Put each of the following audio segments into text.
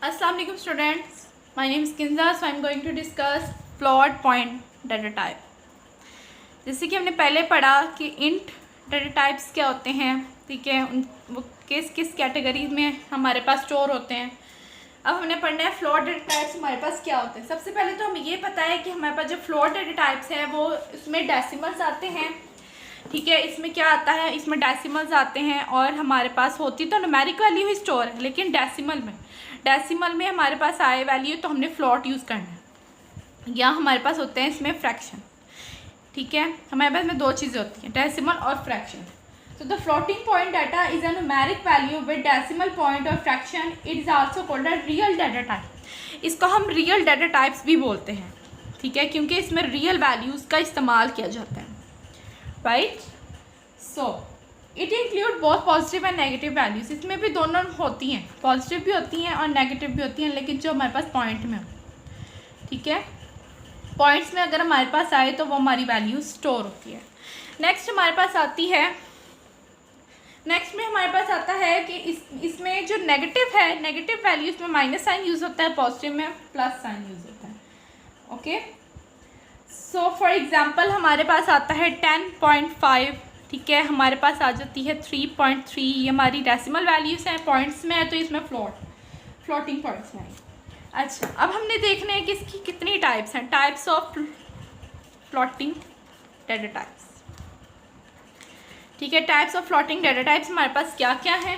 Assalamu alaikum students. My name is Kinza. So I am going to discuss float point data type. जैसे कि हमने पहले पढ़ा कि इंट डाटा टाइप्स क्या होते हैं, ठीक है, वो किस किस कैटेगरी में हमारे पास स्टोर होते हैं। अब हमने पढ़ना है फ्लोट डाटा टाइप्स हमारे पास क्या होते हैं। सबसे पहले तो हमें ये पता है कि हमारे पास जो फ्लोट डाटा टाइप्स हैं वो इसमें डेसिमल्स आते हैं, ठीक है। इसमें क्या आता है, इसमें डेसिमल्स आते हैं और हमारे पास होती तो न्यूमेरिक वैल्यू ही स्टोर है, लेकिन डेसिमल में हमारे पास आए वैल्यू तो हमने फ्लोट यूज़ करना है, या हमारे पास होते हैं इसमें फ्रैक्शन, ठीक है। हमारे पास में दो चीज़ें होती हैं, डेसिमल और fraction. So the floating point data is a numeric value with decimal point or fraction. It is also called a real data type. इसको हम रियल डाटा टाइप्स भी बोलते हैं, ठीक है, क्योंकि इसमें रियल वैल्यूज़ का इस्तेमाल किया जाता है, राइट। सो इट इंक्लूड बहुत पॉजिटिव एंड नेगेटिव वैल्यूज़। इसमें भी दोनों होती हैं, पॉजिटिव भी होती हैं और नेगेटिव भी होती हैं, लेकिन जो हमारे पास पॉइंट में हो, ठीक है, पॉइंट्स में अगर हमारे पास आए तो वो हमारी वैल्यू स्टोर होती है। नेक्स्ट हमारे पास आती है, नेक्स्ट में हमारे पास आता है कि इसमें जो नेगेटिव है, नेगेटिव वैल्यूज़ में माइनस साइन यूज़ होता है, पॉजिटिव में प्लस साइन यूज़ होता है, ओके। सो फॉर एग्जांपल हमारे पास आता है 10.5, ठीक है, हमारे पास आ जाती है 3.3, ये हमारी डेसिमल वैल्यूज़ हैं, पॉइंट्स में है तो इसमें फ्लोटिंग पॉइंट्स में है। अच्छा, अब हमने देखना है कि इसकी कितनी टाइप्स हैं, types of floating data types, ठीक है। Types of floating data types हमारे पास क्या क्या हैं।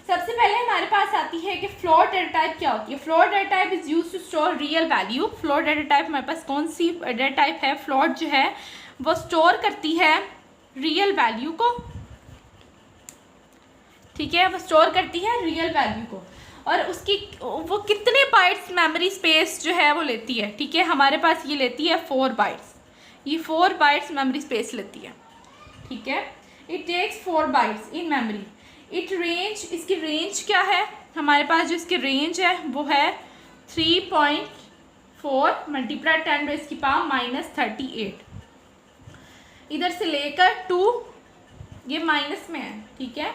सबसे पहले हमारे पास आती है कि फ्लोट डाटा टाइप क्या होती है। Float data type is used to store real value. Float data type हमारे पास कौन सी डाटा टाइप है, फ्लोट जो है वो स्टोर करती है रियल वैल्यू को, ठीक है, वो स्टोर करती है रियल वैल्यू को, और उसकी वो कितने बाइट्स मेमोरी स्पेस जो है वो लेती है, ठीक है। हमारे पास ये लेती है 4 बाइट्स, ये 4 बाइट्स मेमोरी स्पेस लेती है, ठीक है। It takes 4 bytes in memory. It range, इसकी रेंज क्या है, हमारे पास जो इसकी रेंज है वो है 3.4 मल्टीप्लाई 10⁻⁻38, इधर से लेकर 2, ये माइनस में है, ठीक है,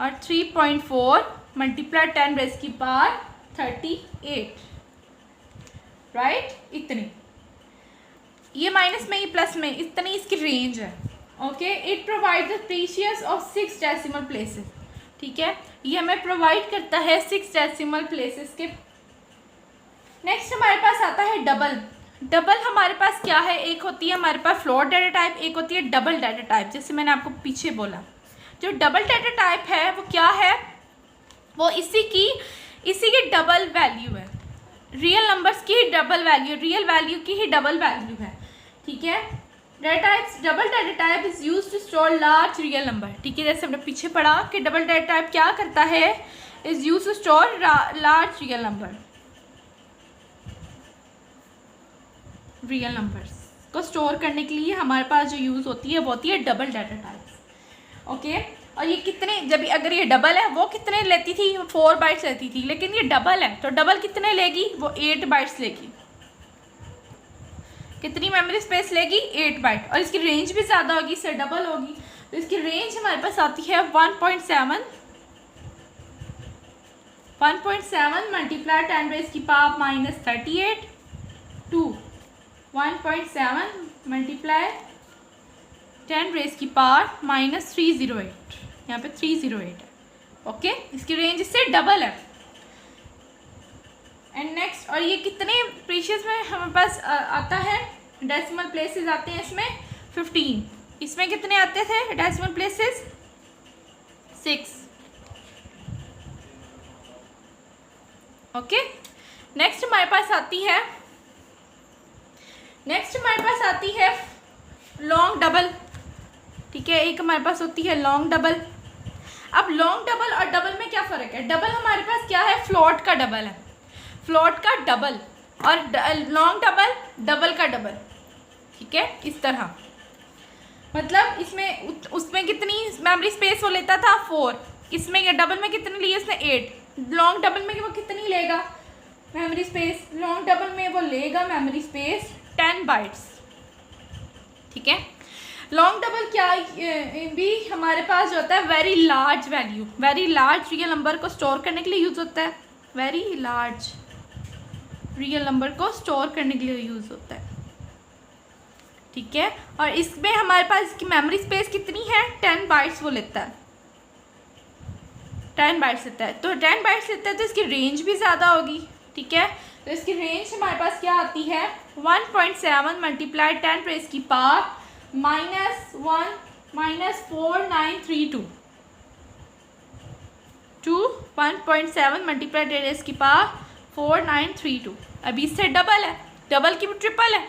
और 3.4 मल्टीप्लाई 10⁻38, राइट, इतनी, ये माइनस में, ये प्लस में, इतनी इसकी रेंज है, okay. It provide the precious of 6 decimal places, ठीक है, ये हमें प्रोवाइड करता है 6 डेसिमल प्लेसेस के। नेक्स्ट हमारे पास आता है डबल। डबल हमारे पास क्या है, एक होती है हमारे पास फ्लोट डाटा टाइप, एक होती है डबल डाटा टाइप। जैसे मैंने आपको पीछे बोला, जो डबल डाटा टाइप है वो क्या है, वो इसी की डबल वैल्यू है, रियल नंबर्स की डबल वैल्यू, रियल वैल्यू की ही डबल वैल्यू है, ठीक है। Data types, double data type is used to store large real number, ठीक है। जैसे हमने पीछे पढ़ा कि डबल डाटा टाइप क्या करता है, is used to store large real numbers को स्टोर करने के लिए हमारे पास जो यूज़ होती है वो होती है डबल डाटा टाइप्स, ओके। और ये कितने, जब अगर ये डबल है वो कितने लेती थी, 4 बाइट्स लेती थी, लेकिन ये डबल है तो डबल कितने लेगी, वो 8 बाइट्स लेगी। कितनी मेमोरी स्पेस लेगी, 8 बाइट, और इसकी रेंज भी ज़्यादा होगी, इससे डबल होगी, तो इसकी रेंज हमारे पास आती है 1.7 मल्टीप्लाई 10⁻⁻38 टू 1.7 मल्टीप्लाई 10⁻⁻308, यहाँ पे 308 है, ओके। इसकी रेंज इससे डबल है। एंड नेक्स्ट, और ये कितने प्रीशियस में हमारे पास आता है, डेसिमल प्लेसेस आते हैं इसमें 15, इसमें कितने आते थे डेसिमल प्लेसेस, 6, ओके। नेक्स्ट हमारे पास आती है लॉन्ग डबल, ठीक है, एक हमारे पास होती है लॉन्ग डबल। अब लॉन्ग डबल और डबल में क्या फ़र्क है, डबल हमारे पास क्या है, फ्लोट का डबल है, फ्लोट का डबल, और लॉन्ग डबल डबल का डबल, ठीक है, इस तरह। मतलब इसमें उसमें कितनी मेमोरी स्पेस वो लेता था 4, इसमें ये डबल में कितनी ली उसने 8, लॉन्ग डबल में वो कितनी लेगा मेमोरी स्पेस, लॉन्ग डबल में वो लेगा मेमोरी स्पेस 10 बाइट्स, ठीक है। लॉन्ग डबल क्या भी हमारे पास जो होता है very large value, very large real number को स्टोर करने के लिए यूज़ होता है, वेरी लार्ज रियल नंबर को स्टोर करने के लिए यूज़ होता है, ठीक है। और इसमें हमारे पास इसकी मेमोरी स्पेस कितनी है, 10 बाइट्स वो लेता है, 10 बाइट्स लेता है। तो 10 बाइट्स लेता है तो इसकी रेंज भी ज़्यादा होगी, ठीक है। तो इसकी रेंज हमारे पास क्या आती है, 1.7 मल्टीप्लाई 10 रेज़ की पावर -1 -4932 टू 1.7 मल्टीप्लाई 10 रेज़ की पावर 4932। अभी इससे डबल है, डबल की ट्रिपल है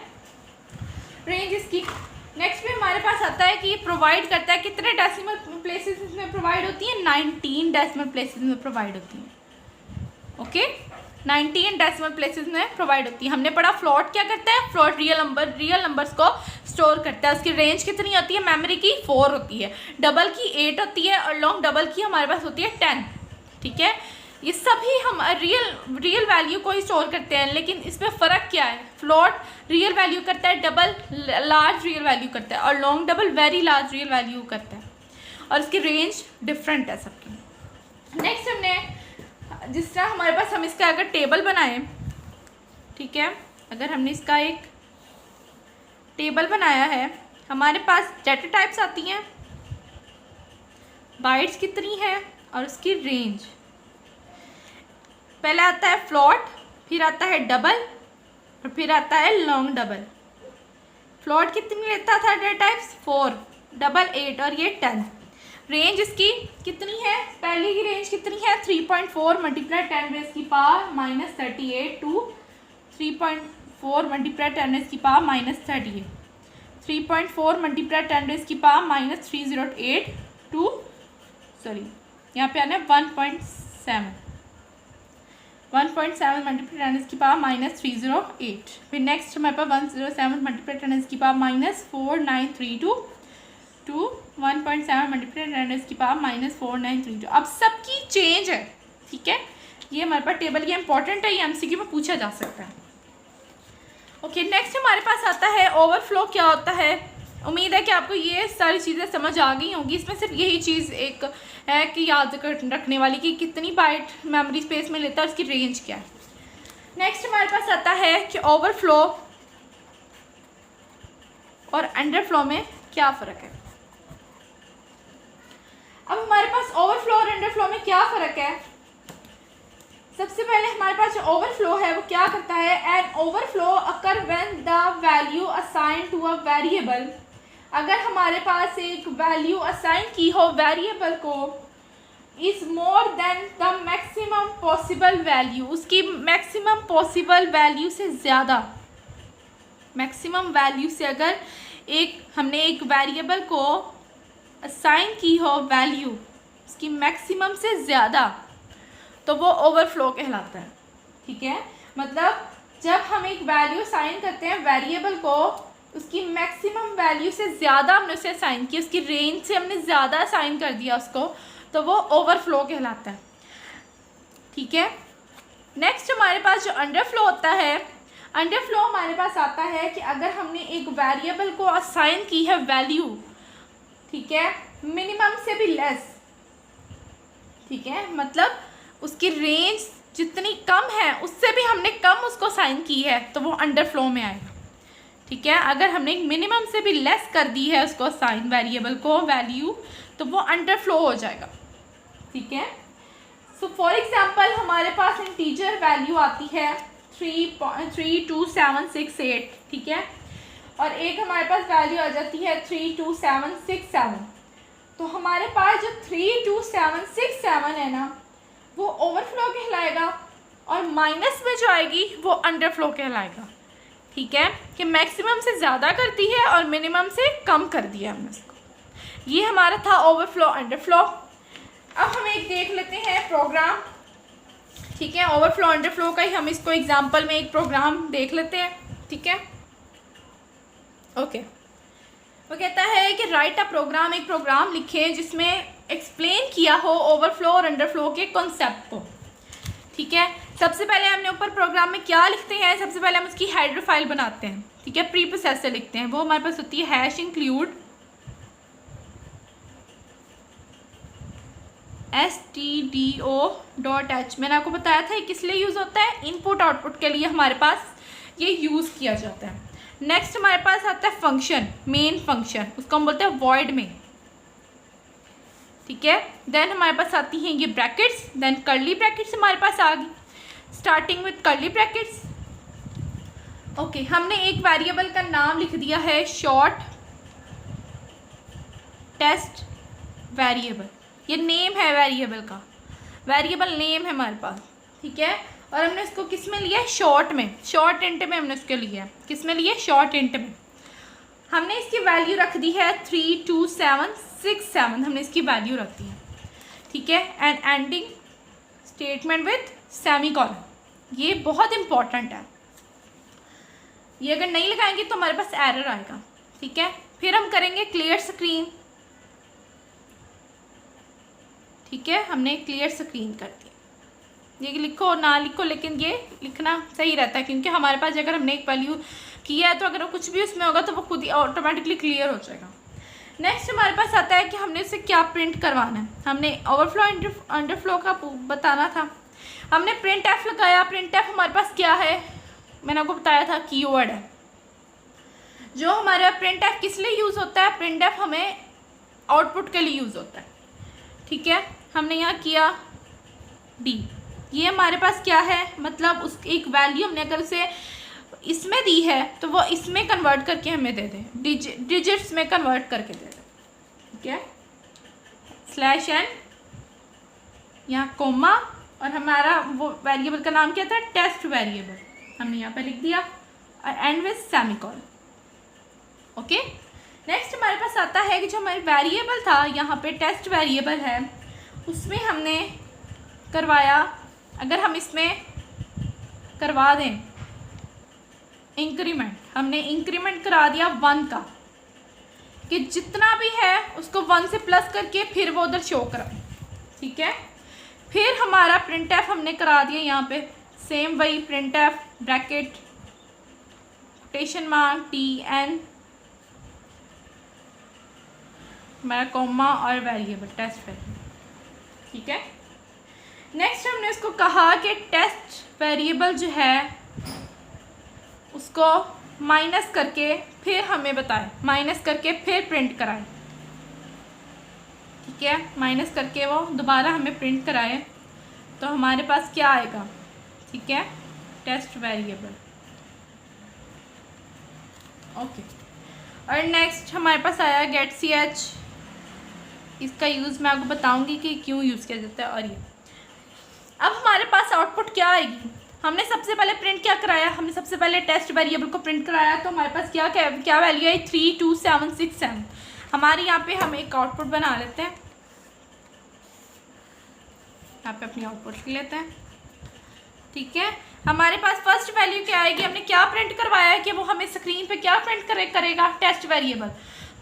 रेंज इसकी। नेक्स्ट में हमारे पास आता है कि ये प्रोवाइड करता है कितने डेसिमल प्लेसेस इसमें प्रोवाइड होती है, 19 डेसिमल प्लेसेस में प्रोवाइड होती है। ओके, 19 डेसिमल प्लेसेस में प्रोवाइड होती है। हमने पढ़ा फ्लोट क्या करता है, फ्लोट रियल नंबर्स को स्टोर करता है। उसकी रेंज कितनी होती है मेमोरी की, 4 होती है, डबल की 8 होती है और लॉन्ग डबल की हमारे पास होती है 10, ठीक है। ये सभी हम रियल वैल्यू को ही स्टोर करते हैं, लेकिन इसमें फ़र्क क्या है, फ्लोट रियल वैल्यू करता है, डबल लार्ज रियल वैल्यू करता है और long double very large real value करता है, और इसकी रेंज डिफरेंट है सबकी। नेक्स्ट हमने जिस तरह हमारे पास हम इसका अगर टेबल बनाएं, ठीक है, अगर हमने इसका एक टेबल बनाया है, हमारे पास डेटा टाइप्स आती हैं, बाइट्स कितनी है और उसकी रेंज। पहले आता है फ्लोट, फिर आता है डबल और फिर आता है लॉन्ग डबल। फ्लोट कितनी लेता था डेटा टाइप्स, 4, डबल 8 और ये 10। रेंज इसकी कितनी है, पहले की रेंज कितनी है, 3.4 मल्टीप्लाई 10 रेज़ की पावर -38 टू 3.4 मल्टीप्लाई 10 रेज़ की पावर -38, 3.4 मल्टीप्लाई 10 रेज़ की पावर -308 टू यहाँ पे आना है 1.7 मल्टीप्लाई 10 की पावर -308। फिर नेक्स्ट हमारे पास 107 मल्टीप्लाई 10 की पावर -4932 टू 1.7 मल्टीप्लाई 10 की पावर -4932। अब सबकी चेंज है, ठीक है। ये हमारे पास टेबल ये इंपॉर्टेंट है, ये एमसीक्यू में पूछा जा सकता है। ओके, नेक्स्ट हमारे पास आता है ओवरफ्लो क्या होता है। उम्मीद है कि आपको ये सारी चीज़ें समझ आ गई होंगी। इसमें सिर्फ यही चीज़ एक है कि याद रखने वाली कि कितनी बाइट मेमोरी स्पेस में लेता है, उसकी रेंज क्या है। नेक्स्ट हमारे पास आता है कि ओवरफ्लो और अंडरफ्लो में क्या फ़र्क है। अब हमारे पास ओवरफ्लो और अंडरफ्लो में क्या फ़र्क है। सबसे पहले हमारे पास जो ओवरफ्लो है वो क्या करता है, an overflow occur when the value assign to a variable. अगर हमारे पास एक वैल्यू असाइन की हो वेरिएबल को, is more than the maximum possible value, उसकी मैक्सिमम पॉसिबल वैल्यू से ज़्यादा, मैक्सिमम वैल्यू से अगर हमने एक वेरिएबल को असाइन की हो वैल्यू उसकी मैक्सिमम से ज़्यादा, तो वो ओवरफ्लो कहलाता है, ठीक है। मतलब जब हम एक वैल्यू असाइन करते हैं वेरिएबल को, उसकी मैक्सिमम वैल्यू से ज़्यादा हमने उसे असाइन की, उसकी रेंज से हमने ज़्यादा असाइन कर दिया उसको, तो वो ओवरफ्लो कहलाता है, ठीक है। नेक्स्ट हमारे पास जो अंडरफ्लो होता है, अंडरफ्लो हमारे पास आता है कि अगर हमने एक वेरिएबल को असाइन की है वैल्यू, ठीक है, मिनिमम से भी लेस, ठीक है, मतलब उसकी रेंज जितनी कम है उससे भी हमने कम उसको असाइन की है, तो वो अंडरफ्लो में आएगा, ठीक है। अगर हमने मिनिमम से भी लेस कर दी है उसको असाइन वेरिएबल को वैल्यू, तो वो अंडरफ्लो हो जाएगा, ठीक है। सो फॉर एग्जांपल हमारे पास इंटीजर वैल्यू आती है 32768, ठीक है, और एक हमारे पास वैल्यू आ जाती है 32767। तो हमारे पास जो 32767 है ना, वो ओवरफ्लो कहलाएगा, और माइनस में जो आएगी वो अंडरफ्लो कहलाएगा, ठीक है, कि मैक्सिमम से ज़्यादा करती है और मिनिमम से कम कर दिया हमने उसको। ये हमारा था ओवरफ्लो अंडरफ्लो। अब हम एक देख लेते हैं प्रोग्राम, ठीक है, ओवरफ्लो अंडरफ्लो का ही हम इसको एग्जांपल में एक प्रोग्राम देख लेते हैं, ठीक है। ओके, वो कहता है कि राइट अ प्रोग्राम, एक प्रोग्राम लिखें जिसमें एक्सप्लेन किया हो ओवरफ्लो और अंडरफ्लो के कॉन्सेप्ट को, ठीक है। सबसे पहले हमने ऊपर प्रोग्राम में क्या लिखते हैं, सबसे पहले हम उसकी हेडर फाइल बनाते हैं, ठीक है, प्री प्रोसेसर लिखते हैं, वो हमारे पास होती है #include stdio.h। मैंने आपको बताया था ये किस लिए यूज़ होता है, इनपुट आउटपुट के लिए हमारे पास ये यूज़ किया जाता है। नेक्स्ट हमारे पास आता है फंक्शन, मेन फंक्शन, उसको हम बोलते हैं वॉइड में, ठीक है। देन हमारे पास आती हैं ये ब्रैकेट्स, देन कर्ली ब्रैकेट्स हमारे पास आ गई, starting with curly brackets. Okay, हमने एक वेरिएबल का नाम लिख दिया है शॉर्ट टेस्ट वेरिएबल, ये नेम है वेरिएबल का, वेरिएबल नेम है हमारे पास, ठीक है। और हमने इसको किस में लिया है, शॉर्ट में, शॉर्ट इंट में हमने इसको लिया है, किस में लिया है, शॉर्ट इंट में। हमने इसकी वैल्यू रख दी है 32767, हमने इसकी वैल्यू रख दी है, ठीक है। And ending statement with semicolon, ये बहुत इंपॉर्टेंट है, ये अगर नहीं लगाएंगे तो हमारे पास एरर आएगा, ठीक है। फिर हम करेंगे क्लियर स्क्रीन, ठीक है, हमने क्लियर स्क्रीन कर दी। ये लिखो ना लिखो, लेकिन ये लिखना सही रहता है, क्योंकि हमारे पास अगर हमने एक वैल्यू किया है तो अगर कुछ भी उसमें होगा तो वो खुद ही ऑटोमेटिकली क्लियर हो जाएगा। नेक्स्ट हमारे पास आता है कि हमने उसे क्या प्रिंट करवाना है। हमने ओवरफ्लो अंडरफ्लो का बताना था, हमने प्रिंट एफ लगाया। प्रिंट एफ हमारे पास क्या है, मैंने आपको बताया था कीवर्ड है। जो हमारा प्रिंट एफ किस लिए यूज़ होता है, प्रिंट एफ हमें आउटपुट के लिए यूज़ होता है, ठीक है। हमने यहाँ किया डी, ये हमारे पास क्या है, मतलब उस एक वैल्यू हमने अगर उसे इसमें दी है तो वो इसमें कन्वर्ट करके हमें दे दें, डिजिट्स में कन्वर्ट करके दे दें, ठीक है। स्लैश एन यहाँ कोमा, और हमारा वो वेरिएबल का नाम क्या था, टेस्ट वेरिएबल, हमने यहाँ पे लिख दिया, और and with semicolon, okay. Next हमारे पास आता है कि जो हमारी वेरिएबल था यहाँ पे टेस्ट वेरिएबल है, उसमें हमने करवाया, अगर हम इसमें करवा दें इंक्रीमेंट, हमने इंक्रीमेंट करा दिया 1 का, कि जितना भी है उसको 1 से प्लस करके फिर वो उधर शो कराए, ठीक है। फिर हमारा प्रिंट एफ हमने करा दिया यहाँ पे सेम वही, print f bracket quotation mark t n हमारा कॉमा और वेरिएबल टेस्ट वेरिएबल, ठीक है। नेक्स्ट हमने इसको कहा कि टेस्ट वेरिएबल जो है उसको माइनस करके फिर हमें बताए, माइनस करके फिर प्रिंट कराए, ठीक है। माइनस करके वो दोबारा हमें प्रिंट कराए तो हमारे पास क्या आएगा, ठीक है, टेस्ट वेरिएबल, ओके। और नेक्स्ट हमारे पास आया गेट सी एच, इसका यूज़ मैं आपको बताऊंगी कि क्यों यूज़ किया जाता है। और ये अब हमारे पास आउटपुट क्या आएगी, हमने सबसे पहले प्रिंट क्या कराया, हमने सबसे पहले टेस्ट वेरिएबल को प्रिंट कराया, तो हमारे पास क्या वैल्यू आई 32767। हमारे यहाँ पे हम एक आउटपुट बना लेते हैं, यहाँ पे अपनी आउटपुट लिख लेते हैं, ठीक है। हमारे पास फर्स्ट वैल्यू क्या आएगी, हमने क्या प्रिंट करवाया है कि वो हमें स्क्रीन पे क्या प्रिंट करेगा, टेस्ट वेरिएबल।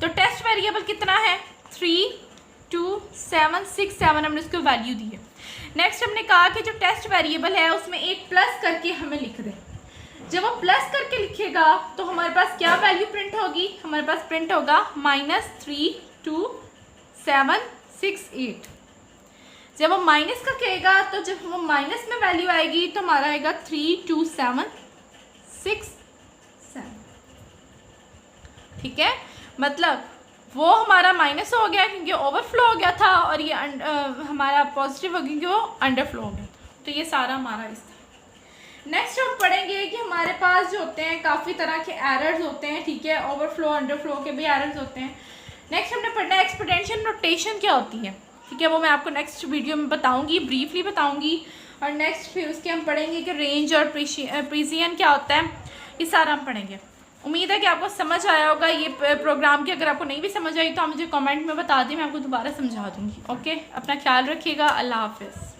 तो टेस्ट वेरिएबल कितना है 32767, हमने उसको वैल्यू दी है। नेक्स्ट हमने कहा कि जो टेस्ट वेरिएबल है उसमें एक प्लस करके हमें लिख दें। जब वो प्लस करके लिखेगा तो हमारे पास क्या वैल्यू प्रिंट होगी, हमारे पास प्रिंट होगा -32768। जब वो माइनस का कहेगा तो जब वो माइनस में वैल्यू आएगी तो हमारा आएगा 32767, ठीक है। मतलब वो हमारा माइनस हो गया क्योंकि ओवरफ्लो हो गया था, और ये हमारा पॉजिटिव हो गया क्योंकि वो अंडरफ्लो हो गया। तो ये सारा हमारा इस था। नेक्स्ट हम पढ़ेंगे कि हमारे पास जो होते हैं काफ़ी तरह के एरर्स होते हैं, ठीक है, ओवरफ्लो अंडरफ्लो के भी एरर्स होते हैं। नेक्स्ट हमने पढ़ना है एक्सपोनेंशियल नोटेशन क्या होती है, ठीक है, वो मैं आपको नेक्स्ट वीडियो में बताऊँगी, ब्रीफली बताऊँगी। और नेक्स्ट फिर उसके हम पढ़ेंगे कि रेंज और प्रीसियन क्या होता है, ये सारा हम पढ़ेंगे। उम्मीद है कि आपको समझ आया होगा ये प्रोग्राम की। अगर आपको नहीं भी समझ आई तो आप मुझे कमेंट में बता दें, मैं आपको दोबारा समझा दूँगी। ओके, अपना ख्याल रखिएगा, अल्लाह हाफिज़।